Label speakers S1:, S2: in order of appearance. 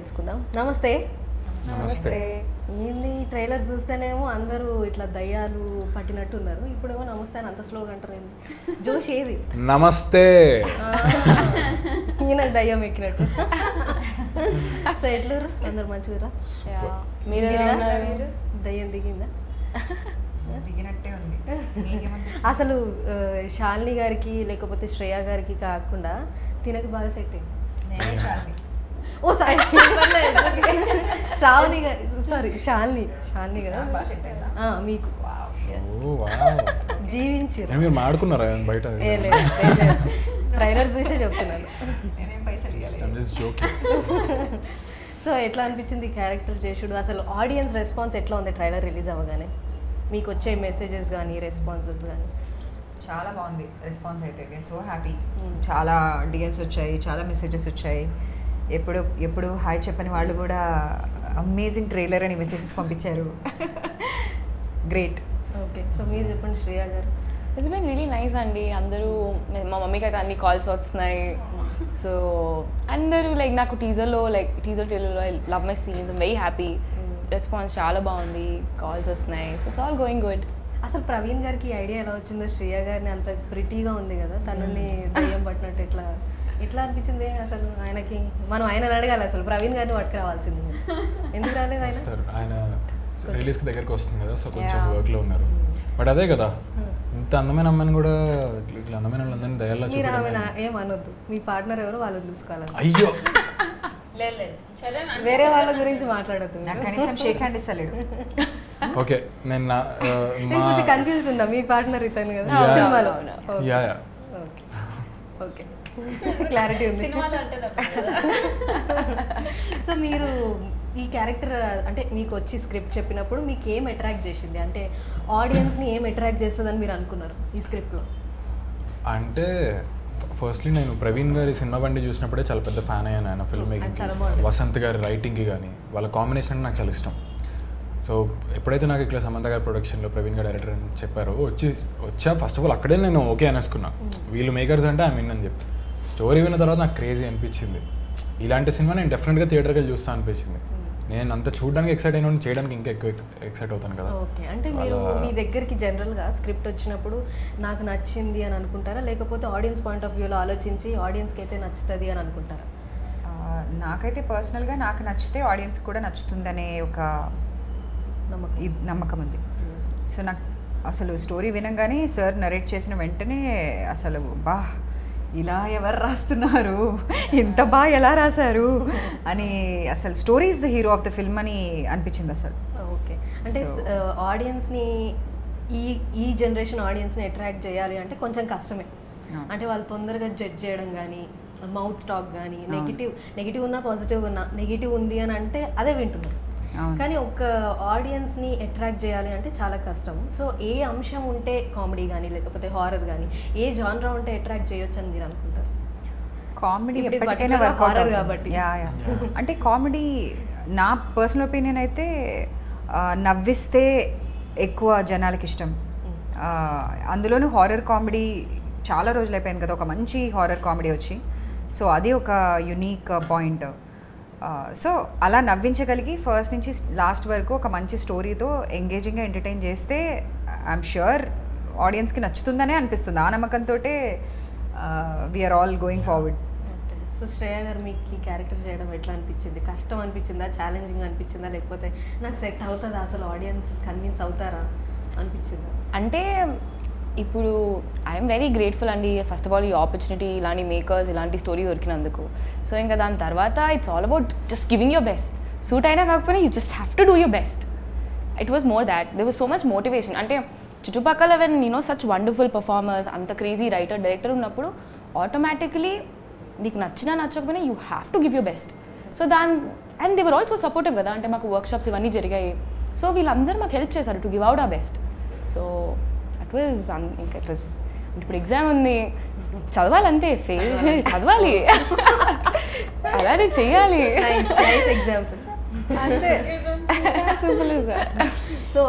S1: తెలుసుకుందాం. నమస్తే.
S2: నమస్తే.
S1: ఏంది ట్రైలర్ చూస్తేనేమో అందరూ ఇట్లా దయ్యాలు పట్టినట్టు ఉన్నారు, ఇప్పుడేమో నమస్తే అని అంత స్లోగా అంటారు. ఏంది జోష్ ఏది?
S2: నమస్తే.
S1: ఈయన దయ్యం ఎక్కినట్టు. సో ఎట్లు అందరు మంచిగా దయ్యం దిగిందా?
S3: దిగినట్టే ఉంది.
S1: అసలు శాలిని గారికి లేకపోతే శ్రేయ గారికి కాకుండా తినకి బాగా సెట్ అయింది.
S3: నేనే శాలిని.
S1: ఓ సారీ శ్రావణి గారి శాలిని కదా
S3: బాగా సెట్ అయిందా?
S1: మీకు జీవించారు.
S2: మీరు మాడుకున్నారా బయట?
S1: ట్రైలర్ చూసే చెప్తున్నాను.
S3: నేనేం పైసలు ఇవ్వాలి.
S1: సో ఎట్లా అనిపించింది క్యారెక్టర్ చేసుడు? అసలు ఆడియన్స్ రెస్పాన్స్ ఎట్లా ఉంది ట్రైలర్ రిలీజ్ అవ్వగానే? మీకు వచ్చే మెసేజెస్ కానీ రెస్పాన్సెస్ కానీ?
S3: చాలా బాగుంది రెస్పాన్స్ అయితే. We're so happy. చాలా డిఎమ్స్ వచ్చాయి, చాలా మెసేజెస్ వచ్చాయి. ఎప్పుడు హాయ్ చెప్పని వాళ్ళు కూడా అమేజింగ్ ట్రైలర్ అని మెసేజెస్ పంపించారు. గ్రేట్.
S1: ఓకే, సో మీరు చెప్పండి శ్రేయ గారు.
S4: ఇట్స్ బీన్ రియలీ నైస్ అండి. అందరూ మా మమ్మీకి అయితే అన్ని కాల్స్ వస్తున్నాయి. సో అందరూ లైక్ నాకు టీజర్ ట్రైలర్లో I love my scenes, I'm very happy. Response చాలా బాగుంది, కాల్స్ వస్తున్నాయి. So it's all going good.
S1: అసలు ప్రవీణ్ గారికి ఐడియా ఎలా వచ్చిందో? శ్రేయ గారిని అంత ప్రిటీగా ఉంది కదా, తనని దయ్యం పట్టినట్టు ఎట్లా అనిపించింది? అసలు ఆయనకి మనం ఆయనని అడగాలి, అసలు ప్రవీణ్ గారిని పట్టుకు రావాల్సింది. ఎందుకు రాలేదు
S2: ఆయన రిలీజ్కి దగ్గరికి వస్తుంది కదా, సో కొంచెం వర్క్లో ఉన్నారు. బట్ అదే కదా, ఇంత అందమైన అమ్మాయిని కూడా ఇట్లా అందమైన వాళ్ళందరినీ దయాల్లో
S1: మీరు ఆమె ఏమనొద్దు, మీ పార్ట్నర్ ఎవరో వాళ్ళని చూసుకోవాలి.
S2: అయ్యో
S1: వేరే వాళ్ళ గురించి మాట్లాడద్దు.
S3: నాకు కనీసం షేక్ హ్యాండ్ ఇస్తలేడు.
S2: ఓకే, నేను
S1: కొంచెం కన్ఫ్యూజ్డ్ ఉన్నా. మీ పార్ట్నర్ ఇతను కదా సినిమాలో? ఓకే, క్లారిటీ ఉంది. సో మీరు ఈ క్యారెక్టర్ అంటే మీకు వచ్చి స్క్రిప్ట్ చెప్పినప్పుడు మీకు ఏం అట్రాక్ట్ చేసింది? అంటే ఆడియన్స్ని ఏం అట్రాక్ట్ చేస్తుందని మీరు అనుకున్నారు ఈ స్క్రిప్ట్లో?
S2: అంటే ఫస్ట్లీ నేను ప్రవీణ్ గారి సినిమా బండి చూసినప్పుడే చాలా పెద్ద ఫ్యాన్ అయ్యాను. ఆయన ఫిల్మ్ మేకింగ్, వసంత్ గారి రైటింగ్కి కానీ వాళ్ళ కాంబినేషన్ నాకు చాలా ఇష్టం. సో ఎప్పుడైతే నాకు ఇట్లా సమంత గారి ప్రొడక్షన్లో ప్రవీణ్ గారు డైరెక్టర్ అని చెప్పారో వచ్చా ఫస్ట్ ఆఫ్ ఆల్ అక్కడే నేను ఓకే అనేసుకున్నా. వీళ్ళు మేకర్స్ అంటే ఐ మీన్ అని చెప్పి స్టోరీ విన్న తర్వాత నాకు క్రేజీ అనిపించింది. ఇలాంటి సినిమా నేను డెఫినెట్గా థియేటర్కి వెళ్ళి చూస్తాను అనిపించింది. నేను అంత చూడడానికి ఎక్సైట్ అయినా చేయడానికి ఇంకా ఎక్కువ ఎక్సైట్ అవుతాను కదా.
S1: ఓకే, అంటే మీరు మీ దగ్గరికి జనరల్గా స్క్రిప్ట్ వచ్చినప్పుడు నాకు నచ్చింది అని అనుకుంటారా, లేకపోతే ఆడియన్స్ పాయింట్ ఆఫ్ వ్యూలో ఆలోచించి ఆడియన్స్కి అయితే నచ్చుతుంది అని అనుకుంటారా?
S3: నాకైతే పర్సనల్గా నాకు నచ్చితే ఆడియన్స్ కూడా నచ్చుతుందనే ఒక నమ్మకం ఉంది. సో నాకు అసలు స్టోరీ వినంగానే సార్ నరేట్ చేసిన వెంటనే అసలు ఇలా ఎవరు రాస్తున్నారు, ఇంత బాగా ఎలా రాశారు అని, అసలు story is the hero of the film అని అనిపించింది అసలు.
S1: ఓకే, అంటే ఆడియన్స్ని ఈ జనరేషన్ ఆడియన్స్ని అట్రాక్ట్ చేయాలి అంటే కొంచెం కష్టమే. అంటే వాళ్ళు తొందరగా జడ్జ్ చేయడం కానీ, మౌత్ టాక్ కానీ, నెగిటివ్ ఉన్నా పాజిటివ్ ఉన్నా, నెగిటివ్ ఉంది అని అంటే అదే వింటున్నారు. కానీ ఒక ఆడియన్స్ని అట్రాక్ట్ చేయాలి అంటే చాలా కష్టం. సో ఏ అంశం ఉంటే కామెడీ కానీ లేకపోతే హారర్ కానీ ఏ జానరా ఉంటే అట్రాక్ట్ చేయొచ్చు అని మీరు అనుకుంటారు?
S3: కామెడీ ఎప్పటికైనా హారర్ కాబట్టి. అంటే కామెడీ నా పర్సనల్ ఒపీనియన్ అయితే నవ్విస్తే ఎక్కువ జనాలకి ఇష్టం. అందులోనూ హారర్ కామెడీ చాలా రోజులు అయిపోయింది కదా ఒక మంచి హారర్ కామెడీ వచ్చి. సో అది ఒక యునీక్ పాయింట్. సో అలా నవ్వించగలిగి ఫస్ట్ నుంచి లాస్ట్ వరకు ఒక మంచి స్టోరీతో ఎంగేజింగ్గా ఎంటర్టైన్ చేస్తే ఐఎమ్ ష్యూర్ ఆడియన్స్కి నచ్చుతుందనే అనిపిస్తుంది. ఆ నమ్మకంతో we're all going forward.
S1: So Shreya garu మీకు ఈ క్యారెక్టర్ చేయడం ఎట్లా అనిపించింది? కష్టం అనిపించిందా, ఛాలెంజింగ్ అనిపించిందా, లేకపోతే నాకు సెట్ అవుతుందా, అసలు ఆడియన్స్ కన్విన్స్ అవుతారా అనిపించిందా?
S4: అంటే ఇప్పుడు ఐఎమ్ వెరీ గ్రేట్ఫుల్ అండి. ఫస్ట్ ఆఫ్ ఆల్ ఈ ఆపర్చునిటీ, ఇలాంటి మేకర్స్, ఇలాంటి స్టోరీ దొరికినందుకు. సో ఇంకా దాని తర్వాత it's all about just giving your best. Suit అయినా కాకపోయినా you just have to do your best. It was more that, there was so much motivation. అంటే చుట్టుపక్కల వెన్ సచ్ వండర్ఫుల్ పర్ఫార్మర్స్, అంత క్రేజీ రైటర్, డైరెక్టర్ ఉన్నప్పుడు automatically నీకు నచ్చినా నచ్చకపోయినా you have to give your best. So and they were also supportive కదా. అంటే మాకు వర్క్షాప్స్ ఇవన్నీ జరిగాయి. సో వీళ్ళందరూ మాకు హెల్ప్ చేశారు టు గివ్ అవుట్ ఆ బెస్ట్. సో ఇంకా ఇట్ వాజ్ ఇప్పుడు ఎగ్జామ్ ఉంది, చదవాలంతే, చదవాలి, అలానే చెయ్యాలి.
S1: ఎగ్జాంపుల్
S4: అంతే, సింపుల్.
S1: సో